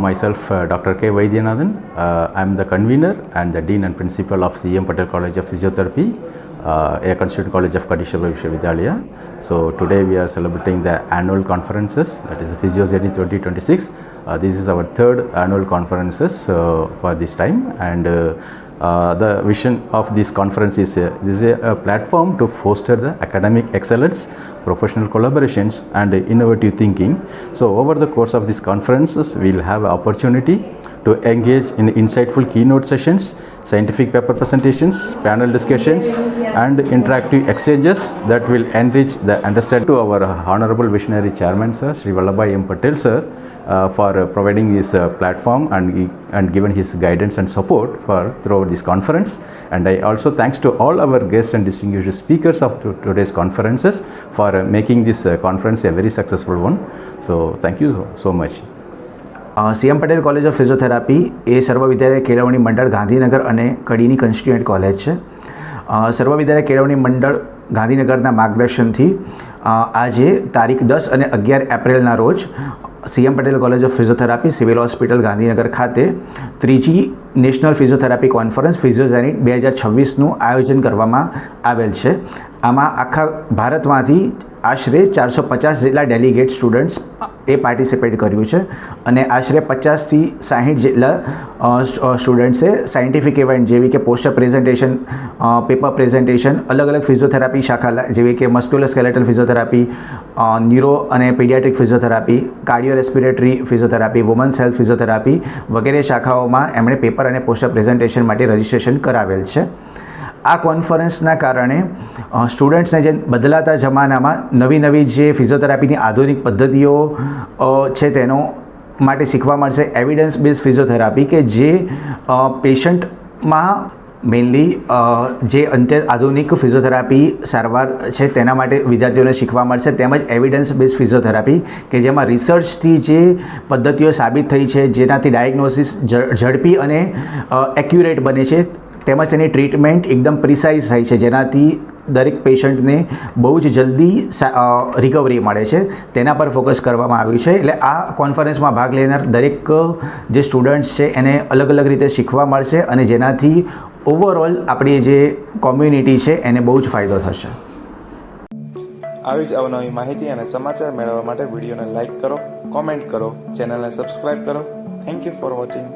myself, Dr. K. Vaidyanathan. I am the convener and the Dean and Principal of C.M. Patel College of Physiotherapy, a Constituent College of Kadishwar Vishwavidyalaya. So today we are celebrating the annual conferences, that is Physio Journey 2026. This is our third annual conferences for this time, and the vision of this conference is this is a platform to foster the academic excellence, professional collaborations and innovative thinking. So over the course of these conferences we will have an opportunity to engage in insightful keynote sessions, scientific paper presentations, panel discussions and interactive exchanges that will enrich the understanding. To our Honorable Visionary Chairman Sir, Shri Vallabhbhai M. Patel Sir, for providing this platform and given his guidance and support for throughout this conference. And I also thanks to all our guests and distinguished speakers of today's conferences for making this conference a very successful one. So thank you so much. CM Patel college of physiotherapy એ સર્વવિદ્યાલય કેળવણી મંડળ ગાંધીનગર અને કડીની કન્સ્ટિટ્યુએન્ટ college છે. સર્વવિદ્યાલય કેળવણી મંડળ ગાંધીનગરના માર્ગદર્શનથી આજે તારીખ 10 અને 11 એપ્રિલના રોજ CM Patel college of physiotherapy civil hospital Gandhinagar ખાતે ત્રીજી નેશનલ ફિઝિયોથેરાપી કોન્ફરન્સ ફિઝિયોઝેનિટ 2026નું આયોજન કરવામાં આવેલ છે. આમાં આખા ભારતમાંથી આશરે 450 જેટલા ડેલિગેટ સ્ટુડન્ટ્સ એ પાર્ટિસિપેટ કર્યું છે અને આશરે 50થી 60 જેટલા સ્ટુડન્ટ્સે સાયન્ટિફિક ઇવેન્ટ જેવી કે પોસ્ટર પ્રેઝન્ટેશન, પેપર પ્રેઝન્ટેશન, અલગ અલગ ફિઝિયોથેરાપી શાખા જેવી કે મસ્ક્યુલોસ્કેલેટલ ફિઝિયોથેરાપી, ન્યુરો અને paediatric physiotherapy, cardio respiratory physiotherapy, women's health physiotherapy વગેરે શાખાઓમાં એમણે પેપર અને પોસ્ટર પ્રેઝન્ટેશન માટે રજિસ્ટ્રેશન કરાવેલ છે. આ કોન્ફરન્સના કારણે સ્ટુડન્ટ્સને જે બદલાતા જમાનામાં નવી જે ફિઝિયોથેરાપીની આધુનિક પદ્ધતિઓ છે તેનો માટે શીખવા મળશે. એવિડન્સ બેઝ ફિઝિયોથેરાપી કે જે પેશન્ટમાં મેઇનલી જે આધુનિક ફિઝિયોથેરાપી સારવાર છે તેના માટે વિદ્યાર્થીઓને શીખવા મળશે, તેમજ એવિડન્સ બેઝ ફિઝિયોથેરાપી કે જેમાં રિસર્ચથી જે પદ્ધતિઓ સાબિત થઈ છે જેનાથી ડાયગ્નોસિસ ઝડપી અને એક્યુરેટ બને છે, તેમજ તેની ટ્રીટમેન્ટ એકદમ પ્રિસાઇઝ થાય છે જેનાથી દરેક પેશન્ટને બહુ જ જલ્દી રિકવરી મળે છે. તેના પર ફોકસ કરવામાં આવ્યું છે. એટલે આ કોન્ફરન્સમાં ભાગ લેનાર દરેક જે સ્ટુડન્ટ્સ છે એને અલગ અલગ રીતે શીખવા મળશે અને જેનાથી ઓવરઓલ આપણી જે કોમ્યુનિટી છે એને બહુ જ ફાયદો થશે. આવી જ અવનવી માહિતી અને સમાચાર મેળવવા માટે વિડીયોને લાઇક કરો, કોમેન્ટ કરો, ચેનલને સબસ્ક્રાઈબ કરો. Thank you for watching.